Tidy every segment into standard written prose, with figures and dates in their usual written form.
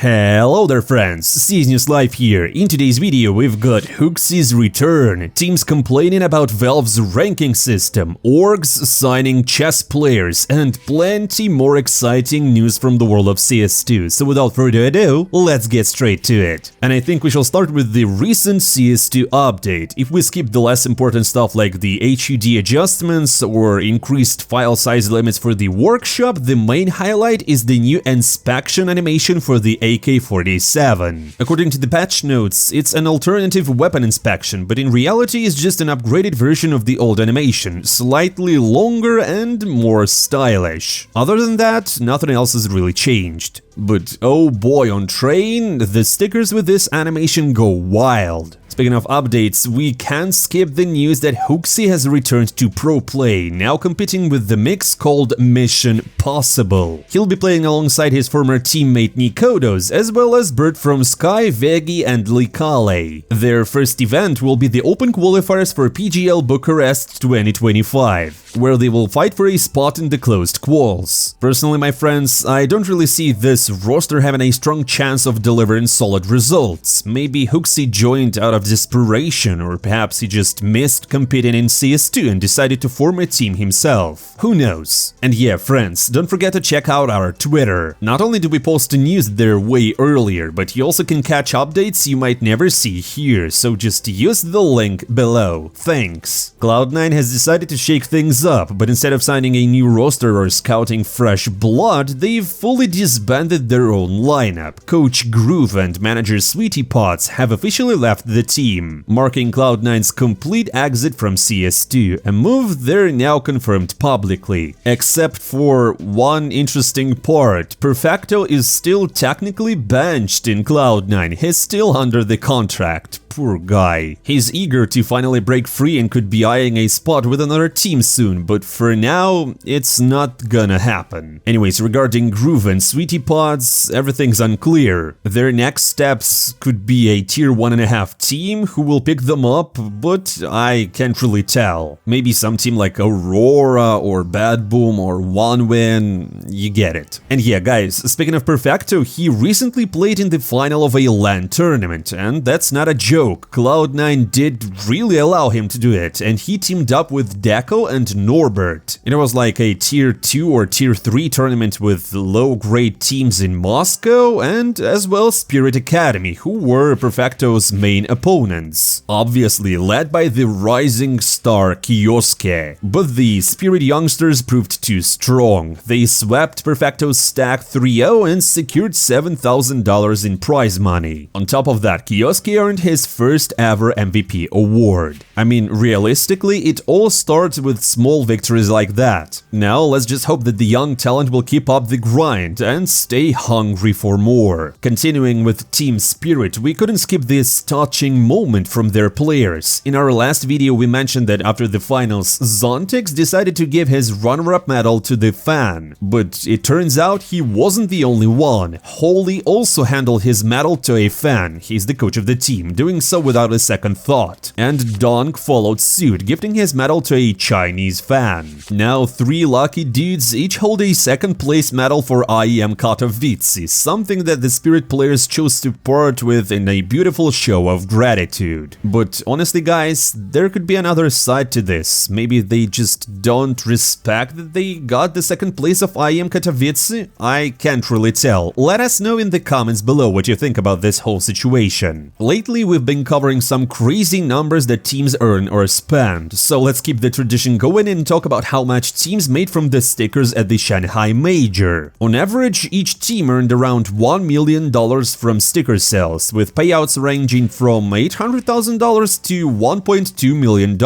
Hello there friends, CSGO Live here. In today's video we've got HooXi's return, teams complaining about Valve's ranking system, orgs signing chess players, and plenty more exciting news from the world of CS2. So without further ado, let's get straight to it. And I think we shall start with the recent CS2 update. If we skip the less important stuff like the HUD adjustments or increased file size limits for the workshop, the main highlight is the new inspection animation for the AK-47. According to the patch notes, it's an alternative weapon inspection, but in reality it's just an upgraded version of the old animation, slightly longer and more stylish. Other than that, nothing else has really changed. But oh boy, on train, the stickers with this animation go wild. Speaking of updates, we can't skip the news that HooXi has returned to pro play, now competing with the mix called Mission Possible. He'll be playing alongside his former teammate Nikodos, as well as Bird from Sky, Vegi and Likale. Their first event will be the Open Qualifiers for PGL Bucharest 2025, where they will fight for a spot in the closed quals. Personally, my friends, I don't really see this roster having a strong chance of delivering solid results. Maybe HooXi joined out of desperation, or perhaps he just missed competing in CS2 and decided to form a team himself. Who knows? And yeah, friends, don't forget to check out our Twitter. Not only do we post the news there way earlier, but you also can catch updates you might never see here, so just use the link below. Thanks. Cloud9 has decided to shake things up, but instead of signing a new roster or scouting fresh blood, they've fully disbanded their own lineup. Coach Groove and manager Sweetie Potts have officially left the team, marking Cloud9's complete exit from CS2, a move they're now confirmed publicly. Except for one interesting part, Perfecto is still technically benched in Cloud9, he's still under the contract. Poor guy. He's eager to finally break free and could be eyeing a spot with another team soon, but for now, it's not gonna happen. Anyways, regarding Groove and Sweetie Pods, everything's unclear. Their next steps could be a tier 1.5 team who will pick them up, but I can't really tell. Maybe some team like Aurora or Bad Boom or OneWin, you get it. And yeah, guys, speaking of Perfecto, he recently played in the final of a LAN tournament, and that's not a joke. Cloud9 did really allow him to do it, and he teamed up with Deco and Norbert. It was like a tier 2 or tier 3 tournament with low-grade teams in Moscow and as well Spirit Academy, who were Perfecto's main opponents. Obviously led by the rising star Kioske. But the Spirit youngsters proved too strong. They swept Perfecto's stack 3-0 and secured $7,000 in prize money. On top of that, Kioske earned his first ever MVP award. I mean, realistically, it all starts with small victories like that. Now, let's just hope that the young talent will keep up the grind and stay hungry for more. Continuing with Team Spirit, we couldn't skip this touching moment from their players. In our last video, we mentioned that after the finals, Zontex decided to give his runner-up medal to the fan. But it turns out he wasn't the only one. Holy also handed his medal to a fan. He's the coach of the team, doing so without a second thought. And Donk followed suit, gifting his medal to a Chinese fan. Now 3 lucky dudes each hold a second place medal for IEM Katowice, something that the Spirit players chose to part with in a beautiful show of gratitude. But honestly guys, there could be another side to this. Maybe they just don't respect that they got the second place of IEM Katowice? I can't really tell. Let us know in the comments below what you think about this whole situation. Lately we've been covering some crazy numbers that teams earn or spend, so let's keep the tradition going and talk about how much teams made from the stickers at the Shanghai Major. On average, each team earned around $1 million from sticker sales, with payouts ranging from $800,000 to $1.2 million.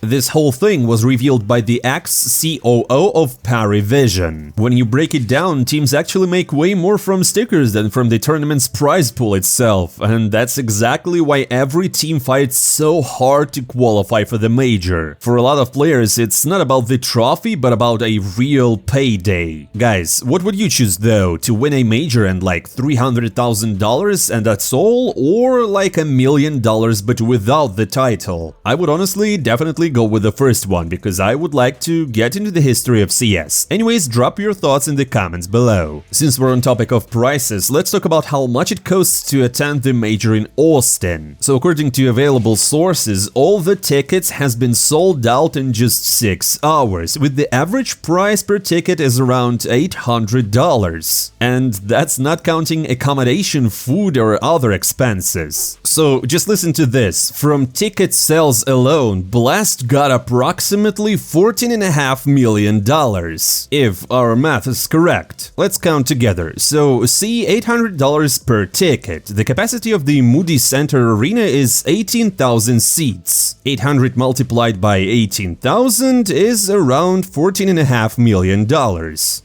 This whole thing was revealed by the ex-COO of Parivision. When you break it down, teams actually make way more from stickers than from the tournament's prize pool itself, and that's exactly why every team fights so hard to qualify for the major. For a lot of players, it's not about the trophy, but about a real payday. Guys, what would you choose though? To win a major and like $300,000 and that's all? Or like $1 million but without the title? I would honestly definitely go with the first one, because I would like to get into the history of CS. Anyways, drop your thoughts in the comments below. Since we're on topic of prices, let's talk about how much it costs to attend the major in Austin. So according to available sources, all the tickets has been sold out in just 6 hours, with the average price per ticket is around $800. And that's not counting accommodation, food or other expenses. So just listen to this. From ticket sales alone, Blast got approximately $14.5 million. If our math is correct. Let's count together. So see, $800 per ticket. The capacity of the Moody Center Arena is 18,000 seats. 800 multiplied by 18,000 is around $14.5 million.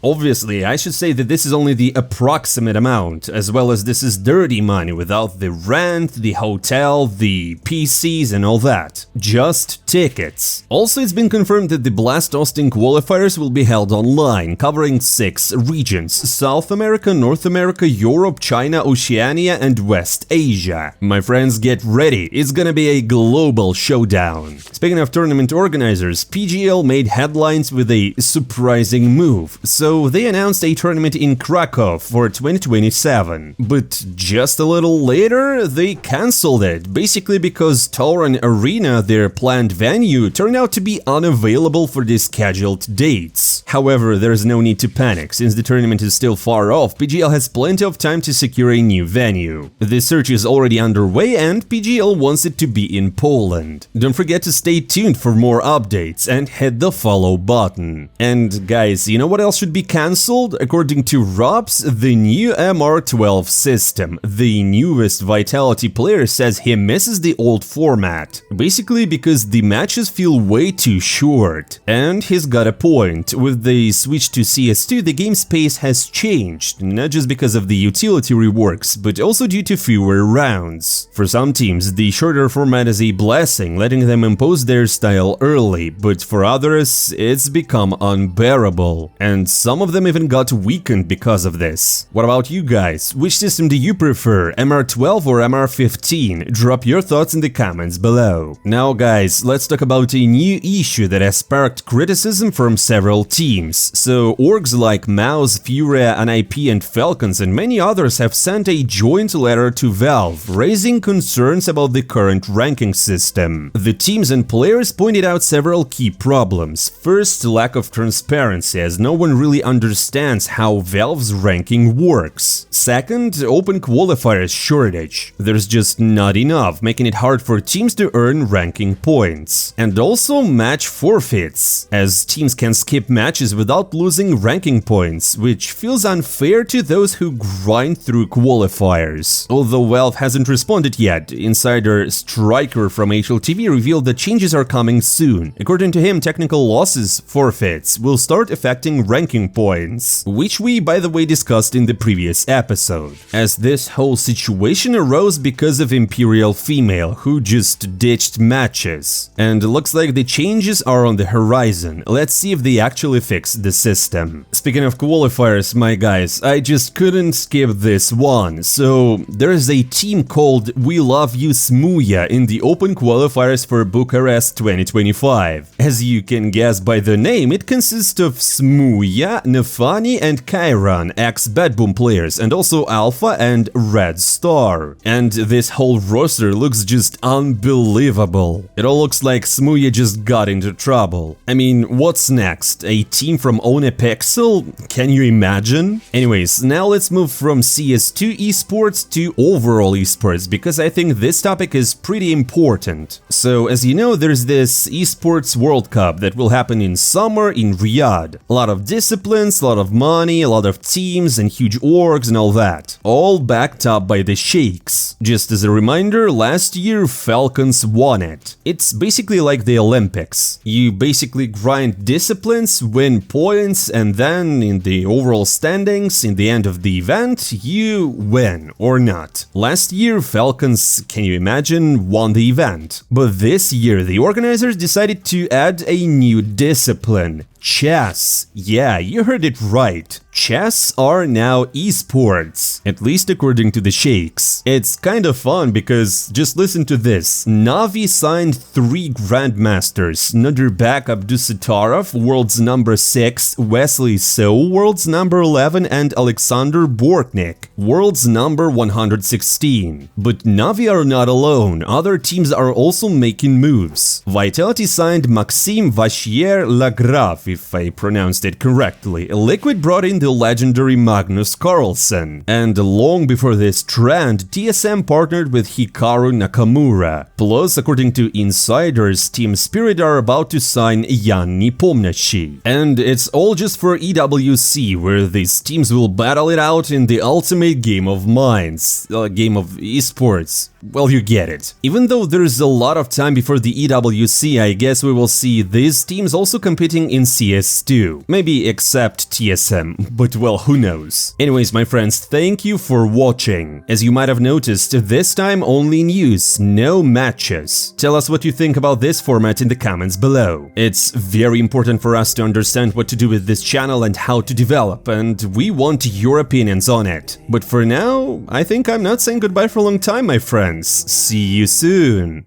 Obviously, I should say that this is only the approximate amount, as well as this is dirty money without the rent, the hotel, the PCs and all that. Just tickets. Also, it's been confirmed that the Blast Austin qualifiers will be held online, covering 6 regions: South America, North America, Europe, China, Oceania and West Asia. My friends, get ready, it's gonna be a global showdown. Speaking of tournament organizers, PGL made headlines with a surprising move. So they announced a tournament in Krakow for 2027, but just a little later they cancelled it, basically because Tauron Arena, their planned venue, turned out to be unavailable for the scheduled dates. However, there's no need to panic. Since the tournament is still far off, PGL has plenty of time to secure a new venue. The search is already underway and PGL wants it to be in Poland. Don't forget to stay tuned for more updates and hit the follow button. And guys, you know what else should be cancelled? According to Robs, the new MR12 system. The newest Vitality player says he misses the old format, basically because the matches feel way too short. And he's got a point. With the switch to CS2, the game's pace has changed, not just because of the utility reworks, but also due to fewer rounds. For some teams, the shorter format is a blessing, letting them impose their style early, but for others, it's become unbearable. And some of them even got weakened because of this. What about you guys? Which system do you prefer, MR12 or MR15? Drop your thoughts in the comments below. Now guys, let's talk about a new issue that has sparked criticism from several teams. So orgs like Mouse, Furia, NIP and Falcons and many others have sent a joint letter to Valve, raising concerns about the current ranking system. The teams and players pointed out several key problems. First, lack of transparency, as no one really understands how Valve's ranking works. Second, open qualifiers shortage. There's just not enough, making it hard for teams to earn ranking points. And also match forfeits, as teams can skip matches without losing ranking points, which feels unfair to those who grind through qualifiers. Although Valve hasn't responded yet, insider Striker from HLTV revealed that changes are coming soon. According to him, technical losses, forfeits, will start affecting ranking points, which we by the way discussed in the previous episode. As this whole situation arose because of Imperial Female, who just ditched matches. And looks like the changes are on the horizon. Let's see if they actually fix the system. Speaking of qualifiers, my guys, I just couldn't skip this one. So there's a team called We Love You Smuja in the open qualifiers for Bucharest 2025. As you can guess by the name, it consists of Smuja, Nefani and Kairan, ex-Bad Boom players, and also Alpha and Red Star. And this whole roster looks just unbelievable. It all looks like Smuja just got into trouble. I mean, what's next? A team from Onepixel? Can you imagine? Anyways, now let's move from CS2 esports to overall esports, because I think this topic is pretty important. So, as you know, there's this esports World Cup that will happen in summer in Riyadh. A lot of disciplines, a lot of money, a lot of teams and huge orgs and all that. All backed up by the sheikhs. Just as a reminder, last year Falcons won it. It's basically like the Olympics. You basically grind disciplines, win points, and then in the overall standings, in the end of the event, you win or not. Last year Falcons Americans, can you imagine, won the event. But this year, the organizers decided to add a new discipline. Chess. Yeah, you heard it right. Chess are now esports, at least according to the sheikhs. It's kind of fun because just listen to this. Navi signed 3 grandmasters: Nadirbek Abdusattorov, world's number 6, Wesley So, world's number 11, and Alexander Bortnik, world's number 116. But Navi are not alone, other teams are also making moves. Vitality signed Maxime Vachier-Lagrave, if I pronounced it correctly. Liquid brought in the legendary Magnus Carlsen. And long before this trend, TSM partnered with Hikaru Nakamura. Plus, according to insiders, Team Spirit are about to sign Jan Nepomniachtchi. And it's all just for EWC, where these teams will battle it out in the ultimate game of minds. Game of esports. Well, you get it. Even though there's a lot of time before the EWC, I guess we will see these teams also competing in CS2. Maybe except TSM, but well, who knows. Anyways, my friends, thank you for watching. As you might have noticed, this time only news, no matches. Tell us what you think about this format in the comments below. It's very important for us to understand what to do with this channel and how to develop, and we want your opinions on it. But for now, I think I'm not saying goodbye for a long time, my friends. See you soon!